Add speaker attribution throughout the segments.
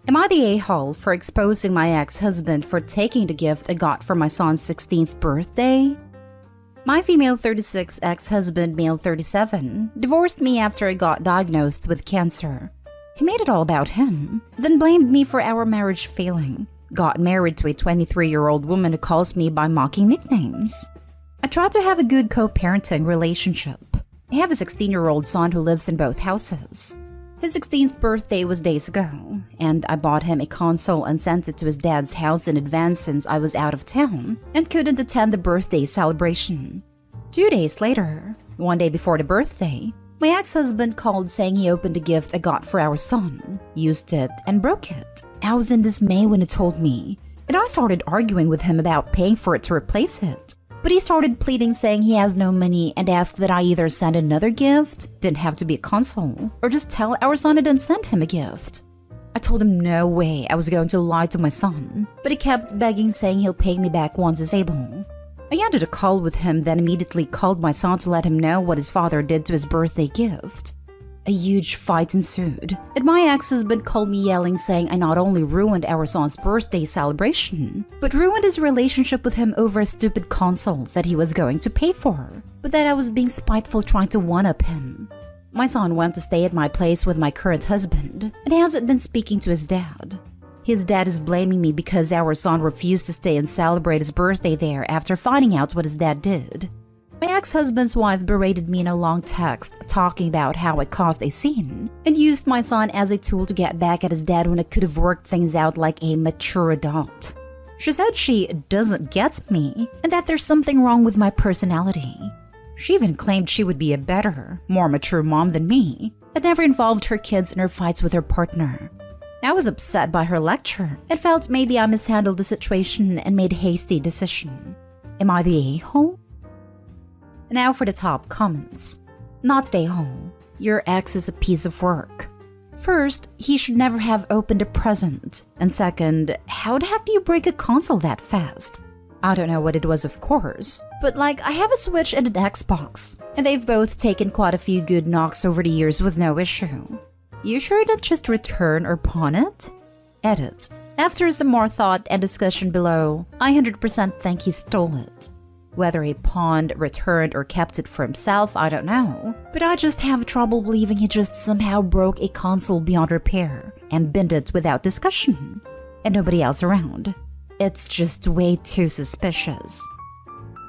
Speaker 1: Am I the a-hole for exposing my ex-husband for taking the gift I got for my son's 16th birthday? My female 36 ex-husband, male 37, divorced me after I got diagnosed with cancer. He made it all about him, then blamed me for our marriage failing. Got married to a 23-year-old woman who calls me by mocking nicknames. I try to have a good co-parenting relationship. I have a 16-year-old son who lives in both houses. His 16th birthday was days ago, and I bought him a console and sent it to his dad's house in advance since I was out of town and couldn't attend the birthday celebration. 2 days later, one day before the birthday, my ex-husband called saying he opened the gift I got for our son, used it, and broke it. I was in dismay when he told me, and I started arguing with him about paying for it to replace it. But he started pleading, saying he has no money, and asked that I either send another gift, didn't have to be a console, or just tell our son I didn't send him a gift. I told him no way I was going to lie to my son, but he kept begging, saying he'll pay me back once he's able. I ended a call with him, then immediately called my son to let him know what his father did to his birthday gift. A huge fight ensued, and my ex-husband called me yelling, saying I not only ruined our son's birthday celebration, but ruined his relationship with him over a stupid console that he was going to pay for, but that I was being spiteful trying to one-up him. My son went to stay at my place with my current husband, and hasn't been speaking to his dad. His dad is blaming me because our son refused to stay and celebrate his birthday there after finding out what his dad did. My ex-husband's wife berated me in a long text talking about how I caused a scene and used my son as a tool to get back at his dad when I could have worked things out like a mature adult. She said she doesn't get me and that there's something wrong with my personality. She even claimed she would be a better, more mature mom than me, but never involved her kids in her fights with her partner. I was upset by her lecture and felt maybe I mishandled the situation and made a hasty decision. Am I the a-hole? Now for the top comments. Not the a-hole. Your ex is a piece of work. First, he should never have opened a present. And second, how the heck do you break a console that fast? I don't know what it was, of course, but like, I have a Switch and an Xbox, and they've both taken quite a few good knocks over the years with no issue. You sure you didn't just return or pawn it? Edit. After some more thought and discussion below, I 100% think he stole it. Whether he pawned, returned, or kept it for himself, I don't know. But I just have trouble believing he just somehow broke a console beyond repair and binned it without discussion. And nobody else around. It's just way too suspicious.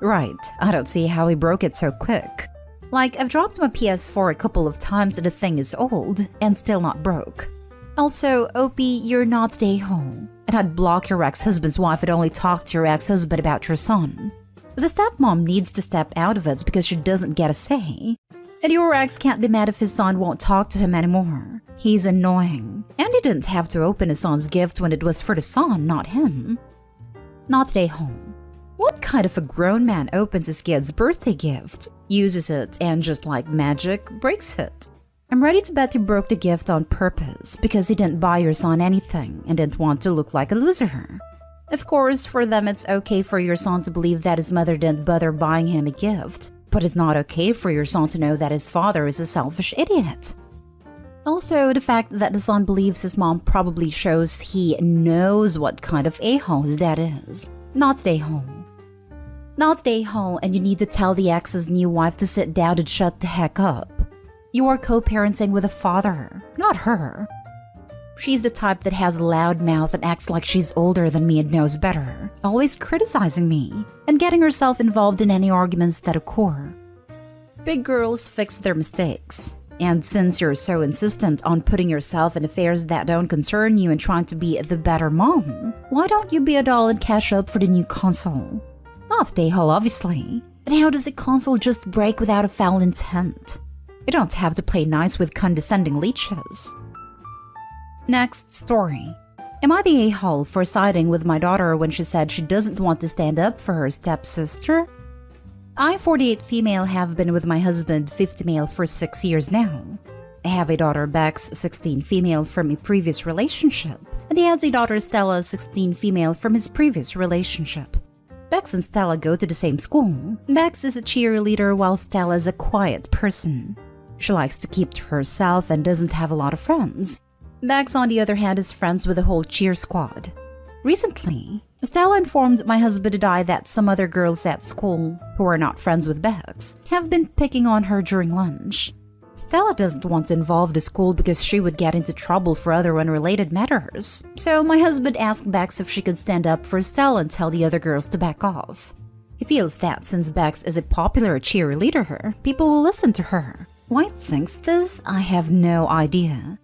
Speaker 1: Right, I don't see how he broke it so quick. Like, I've dropped my PS4 a couple of times and the thing is old and still not broke. Also, OP, you're not the a-hole. And I'd block your ex-husband's wife and only talk to your ex-husband about your son. The stepmom needs to step out of it because she doesn't get a say. And your ex can't be mad if his son won't talk to him anymore. He's annoying. And he didn't have to open his son's gift when it was for the son, not him. Not the a-hole. What kind of a grown man opens his kid's birthday gift, uses it, and just like magic, breaks it? I'm ready to bet he broke the gift on purpose because he didn't buy your son anything and didn't want to look like a loser. Of course, for them it's okay for your son to believe that his mother didn't bother buying him a gift, but it's not okay for your son to know that his father is a selfish idiot. Also, the fact that the son believes his mom probably shows he knows what kind of a-hole his dad is. Not the a-hole. Not the a-hole, and you need to tell the ex's new wife to sit down and shut the heck up. You are co-parenting with a father, not her. She's the type that has a loud mouth and acts like she's older than me and knows better, always criticizing me, and getting herself involved in any arguments that occur. Big girls fix their mistakes. And since you're so insistent on putting yourself in affairs that don't concern you and trying to be the better mom, why don't you be a doll and cash up for the new console? Not the a-hole, obviously. And how does a console just break without a foul intent? You don't have to play nice with condescending leeches. Next story. Am I the a-hole for siding with my daughter when she said she doesn't want to stand up for her stepsister? I, 48 female, have been with my husband, 50 male, for 6 years now. I have a daughter, Bex, 16 female, from a previous relationship, and he has a daughter, Stella, 16 female, from his previous relationship. Bex and Stella go to the same school. Bex is a cheerleader while Stella is a quiet person. She likes to keep to herself and doesn't have a lot of friends. Bex, on the other hand, is friends with the whole cheer squad. Recently, Stella informed my husband and I that some other girls at school, who are not friends with Bex, have been picking on her during lunch. Stella doesn't want to involve the school because she would get into trouble for other unrelated matters. So my husband asked Bex if she could stand up for Stella and tell the other girls to back off. He feels that since Bex is a popular cheerleader, people will listen to her. Why he thinks this, I have no idea.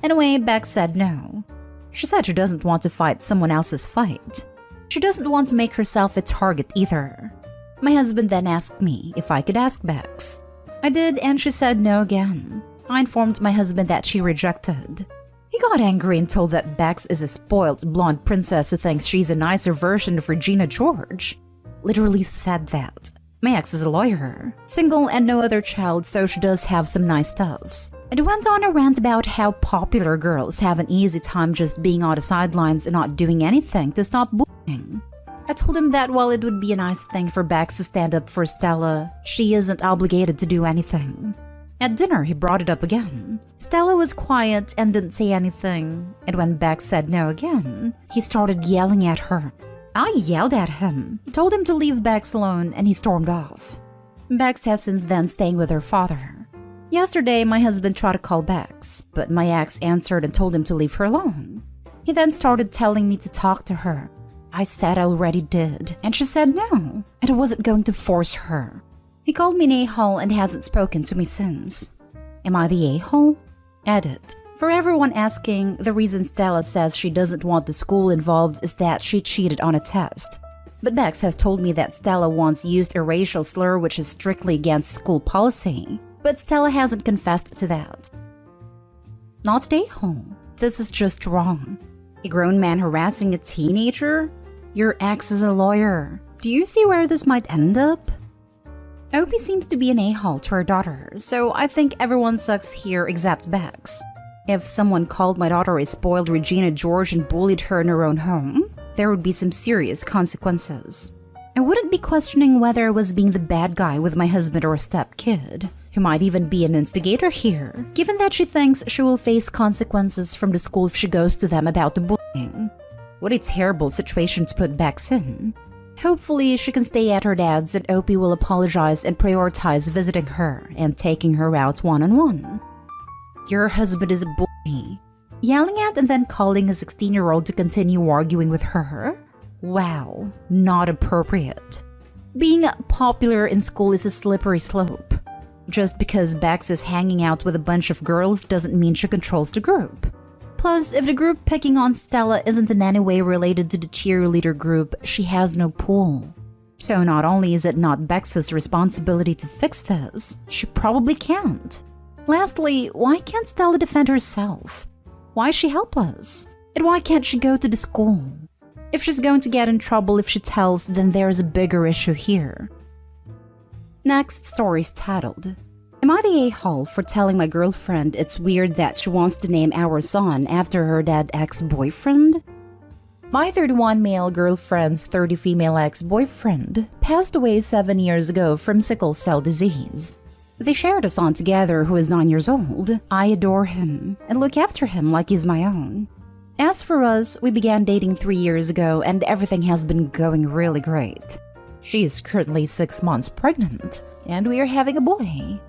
Speaker 1: Anyway, Bex said no. She said she doesn't want to fight someone else's fight. She doesn't want to make herself a target either. My husband then asked me if I could ask Bex. I did, and she said no again. I informed my husband that she rejected. He got angry and told that Bex is a spoiled blonde princess who thinks she's a nicer version of Regina George. Literally said that. My ex is a lawyer, single and no other child, so she does have some nice stuffs. And went on a rant about how popular girls have an easy time just being on the sidelines and not doing anything to stop bullying. I told him that while it would be a nice thing for Bex to stand up for Stella, she isn't obligated to do anything. At dinner, he brought it up again. Stella was quiet and didn't say anything, and when Bex said no again, he started yelling at her. I yelled at him, told him to leave Bex alone, and he stormed off. Bex has since then staying with her father. Yesterday, my husband tried to call Bex, but my ex answered and told him to leave her alone. He then started telling me to talk to her. I said I already did, and she said no, and I wasn't going to force her. He called me an a-hole and hasn't spoken to me since. Am I the a-hole? Edit. For everyone asking, the reason Stella says she doesn't want the school involved is that she cheated on a test. But Bex has told me that Stella once used a racial slur which is strictly against school policy, but Stella hasn't confessed to that. Not the a-hole. This is just wrong. A grown man harassing a teenager? Your ex is a lawyer. Do you see where this might end up? Opie seems to be an a-hole to her daughter, so I think everyone sucks here except Bex. If someone called my daughter a spoiled Regina George and bullied her in her own home, there would be some serious consequences. I wouldn't be questioning whether I was being the bad guy with my husband or a step-kid, who might even be an instigator here, given that she thinks she will face consequences from the school if she goes to them about the bullying. What a terrible situation to put Bex in. Hopefully, she can stay at her dad's and Opie will apologize and prioritize visiting her and taking her out one-on-one. Your husband is a bully. Yelling at and then calling a 16-year-old to continue arguing with her? Wow, not appropriate. Being popular in school is a slippery slope. Just because Bex is hanging out with a bunch of girls doesn't mean she controls the group. Plus, if the group picking on Stella isn't in any way related to the cheerleader group, she has no pull. So not only is it not Bex's responsibility to fix this, she probably can't. Lastly, why can't Stella defend herself? Why is she helpless? And why can't she go to the school? If she's going to get in trouble if she tells, then there's a bigger issue here. Next story is titled, Am I the a-hole for telling my girlfriend it's weird that she wants to name our son after her dead ex-boyfriend? My 31 male girlfriend's 30 female ex-boyfriend passed away 7 years ago from sickle cell disease. They shared a son together who is 9 years old. I adore him and look after him like he's my own. As for us, we began dating 3 years ago and everything has been going really great. She is currently 6 months pregnant and we are having a boy.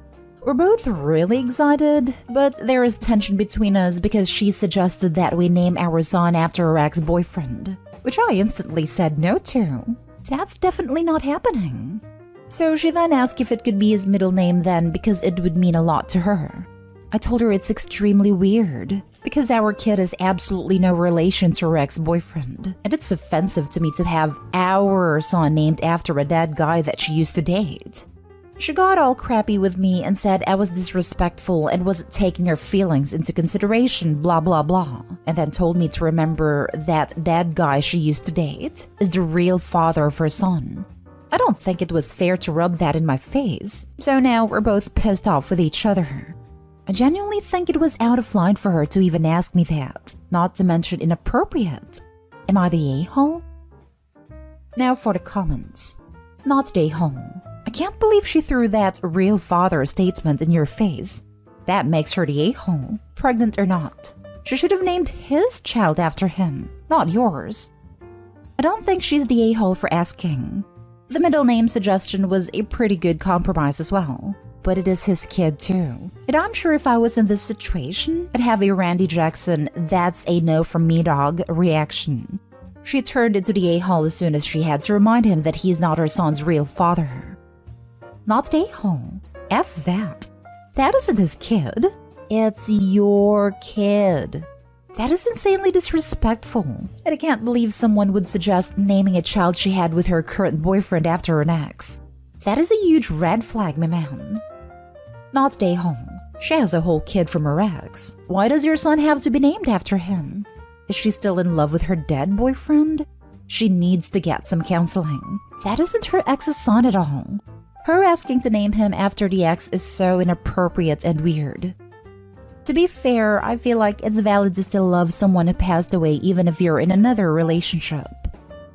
Speaker 1: We're both really excited, but there is tension between us because she suggested that we name our son after her ex-boyfriend, which I instantly said no to. That's definitely not happening. So she then asked if it could be his middle name then because it would mean a lot to her. I told her it's extremely weird because our kid has absolutely no relation to her ex-boyfriend, and it's offensive to me to have our son named after a dead guy that she used to date. She got all crappy with me and said I was disrespectful and wasn't taking her feelings into consideration, blah blah blah, and then told me to remember that dead guy she used to date is the real father of her son. I don't think it was fair to rub that in my face, so now we're both pissed off with each other. I genuinely think it was out of line for her to even ask me that, not to mention inappropriate. Am I the a-hole? Now for the comments. Not the a-hole. I can't believe she threw that real father statement in your face. That makes her the a-hole, pregnant or not. She should have named his child after him, not yours. I don't think she's the a-hole for asking. The middle name suggestion was a pretty good compromise as well. But it is his kid too. And I'm sure if I was in this situation, I'd have a Randy Jackson "that's a no from me dog" reaction. She turned into the a-hole as soon as she had to remind him that he's not her son's real father. Not the a-hole. F that. That isn't his kid. It's your kid. That is insanely disrespectful. And I can't believe someone would suggest naming a child she had with her current boyfriend after an ex. That is a huge red flag, my man. Not the a-hole. She has a whole kid from her ex. Why does your son have to be named after him? Is she still in love with her dead boyfriend? She needs to get some counseling. That isn't her ex's son at all. Her asking to name him after the ex is so inappropriate and weird. To be fair, I feel like it's valid to still love someone who passed away even if you're in another relationship.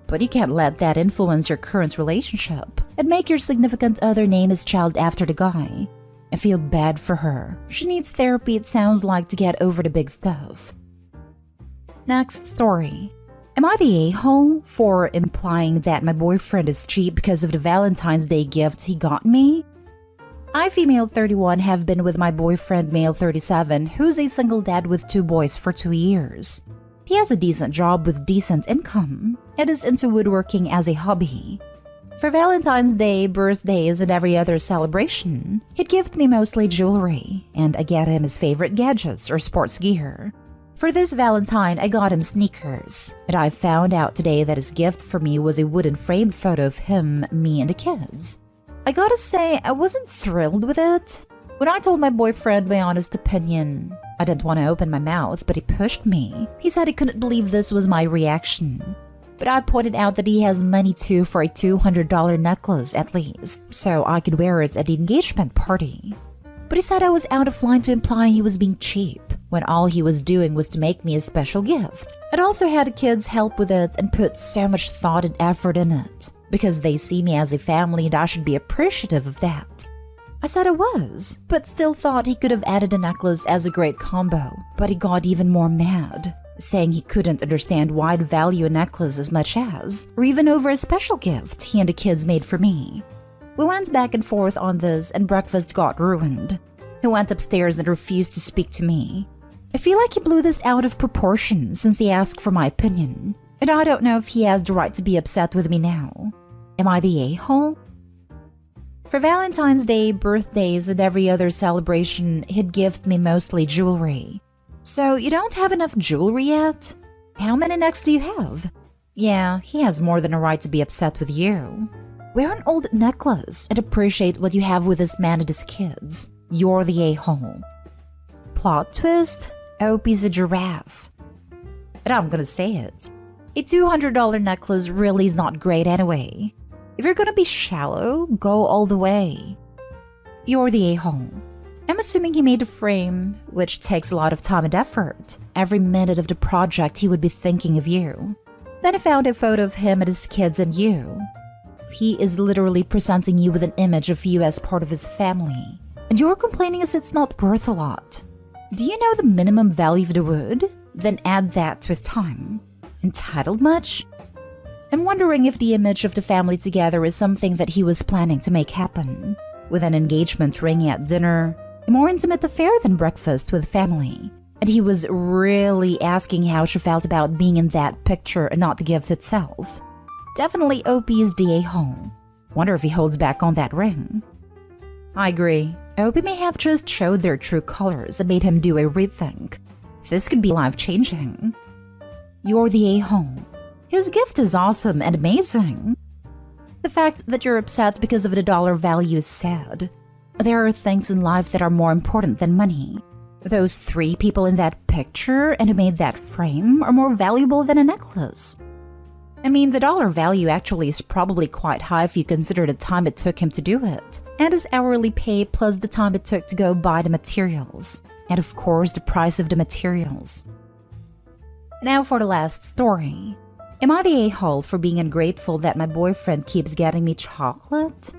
Speaker 1: But you can't let that influence your current relationship and make your significant other name his child after the guy. I feel bad for her. She needs therapy, it sounds like, to get over the big stuff. Next story. Am I the a-hole for implying that my boyfriend is cheap because of the Valentine's Day gift he got me? I, female 31, have been with my boyfriend, male 37, who's a single dad with 2 boys for 2 years. He has a decent job with decent income and is into woodworking as a hobby. For Valentine's Day, birthdays, and every other celebration, he'd gift me mostly jewelry, and I get him his favorite gadgets or sports gear. For this Valentine, I got him sneakers, and I found out today that his gift for me was a wooden framed photo of him, me, and the kids. I gotta say, I wasn't thrilled with it. When I told my boyfriend my honest opinion, I didn't want to open my mouth, but he pushed me. He said he couldn't believe this was my reaction. But I pointed out that he has money too for a $200 necklace at least, so I could wear it at the engagement party. But he said I was out of line to imply he was being cheap, when all he was doing was to make me a special gift. I'd also had kids help with it and put so much thought and effort in it, because they see me as a family and I should be appreciative of that. I said I was, but still thought he could have added a necklace as a great combo, but he got even more mad, saying he couldn't understand why I'd value a necklace as much as, or even over a special gift he and the kids made for me. We went back and forth on this and breakfast got ruined. He went upstairs and refused to speak to me. I feel like he blew this out of proportion since he asked for my opinion, and I don't know if he has the right to be upset with me now. Am I the a-hole? For Valentine's Day, birthdays, and every other celebration, he'd gift me mostly jewelry. So you don't have enough jewelry yet? How many necks do you have? Yeah, he has more than a right to be upset with you. Wear an old necklace and appreciate what you have with this man and his kids. You're the a-hole. Plot twist? Opie's a giraffe. But I'm gonna say it. A $200 necklace really is not great anyway. If you're gonna be shallow, go all the way. You're the a-hole. I'm assuming he made a frame, which takes a lot of time and effort. Every minute of the project he would be thinking of you. Then he found a photo of him and his kids and you. He is literally presenting you with an image of you as part of his family. And you're complaining as it's not worth a lot. Do you know the minimum value of the wood? Then add that to his time. Entitled much? I'm wondering if the image of the family together is something that he was planning to make happen. With an engagement ring at dinner, a more intimate affair than breakfast with family. And he was really asking how she felt about being in that picture and not the gift itself. Definitely Opie is the a-hole. Wonder if he holds back on that ring. I agree. Opie may have just showed their true colors and made him do a rethink. This could be life-changing. You're the a-hole. His gift is awesome and amazing. The fact that you're upset because of the dollar value is sad. There are things in life that are more important than money. Those 3 people in that picture and who made that frame are more valuable than a necklace. I mean, the dollar value actually is probably quite high if you consider the time it took him to do it, and his hourly pay plus the time it took to go buy the materials, and of course the price of the materials. Now for the last story. Am I the a-hole for being ungrateful that my boyfriend keeps getting me chocolate?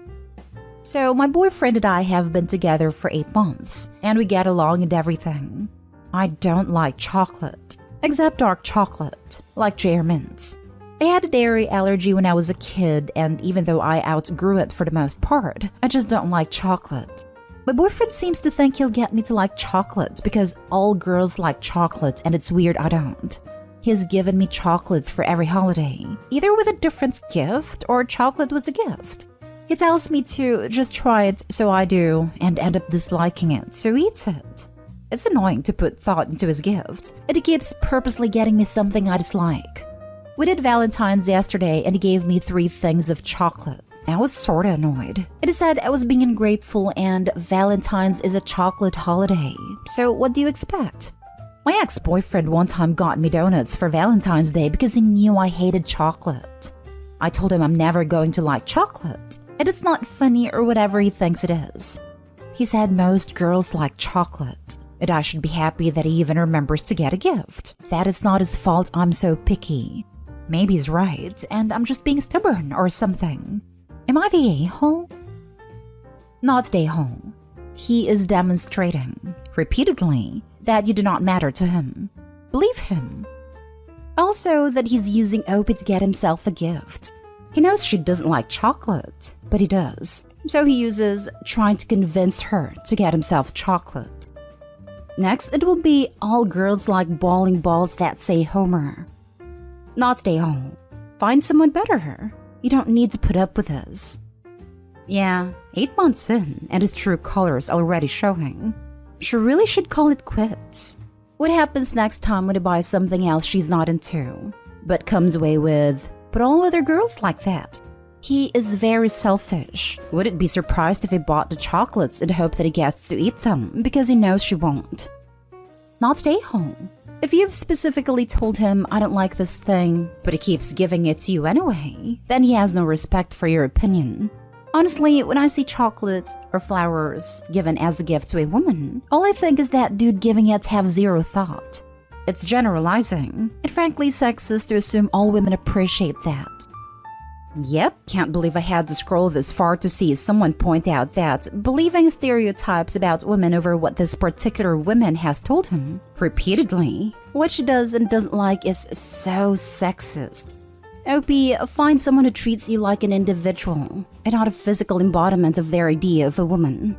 Speaker 1: So my boyfriend and I have been together for 8 months, and we get along and everything. I don't like chocolate, except dark chocolate, like J.R. Mints. I had a dairy allergy when I was a kid, and even though I outgrew it for the most part, I just don't like chocolate. My boyfriend seems to think he'll get me to like chocolate because all girls like chocolate and it's weird I don't. He's given me chocolates for every holiday, either with a different gift or chocolate was the gift. He tells me to just try it, so I do, and end up disliking it, so he eats it. It's annoying to put thought into his gift, and he keeps purposely getting me something I dislike. We did Valentine's yesterday and he gave me 3 things of chocolate. I was sorta annoyed. It is said I was being ungrateful and Valentine's is a chocolate holiday, so what do you expect? My ex-boyfriend one time got me donuts for Valentine's Day because he knew I hated chocolate. I told him I'm never going to like chocolate, and it's not funny or whatever he thinks it is. He said most girls like chocolate, and I should be happy that he even remembers to get a gift. That is not his fault I'm so picky. Maybe he's right, and I'm just being stubborn or something. Am I the a-hole? Not the a-hole. He is demonstrating, repeatedly, that you do not matter to him. Believe him. Also, that he's using Opie to get himself a gift. He knows she doesn't like chocolate, but he does. So he uses trying to convince her to get himself chocolate. Next, it will be all girls like bowling balls that say Homer. Not stay home. Find someone better. You don't need to put up with this. Yeah, 8 months in, and his true colors already showing. She really should call it quits. What happens next time when he buys something else she's not into, but comes away with, but all other girls like that? He is very selfish. Wouldn't be surprised if he bought the chocolates in the hope that he gets to eat them, because he knows she won't. Not stay home. If you've specifically told him, I don't like this thing, but he keeps giving it to you anyway, then he has no respect for your opinion. Honestly, when I see chocolate or flowers given as a gift to a woman, all I think is that dude giving it have zero thought. It's generalizing, and frankly sexist to assume all women appreciate that. Yep, can't believe I had to scroll this far to see someone point out that believing stereotypes about women over what this particular woman has told him repeatedly, what she does and doesn't like is so sexist. Opie, find someone who treats you like an individual and not a physical embodiment of their idea of a woman.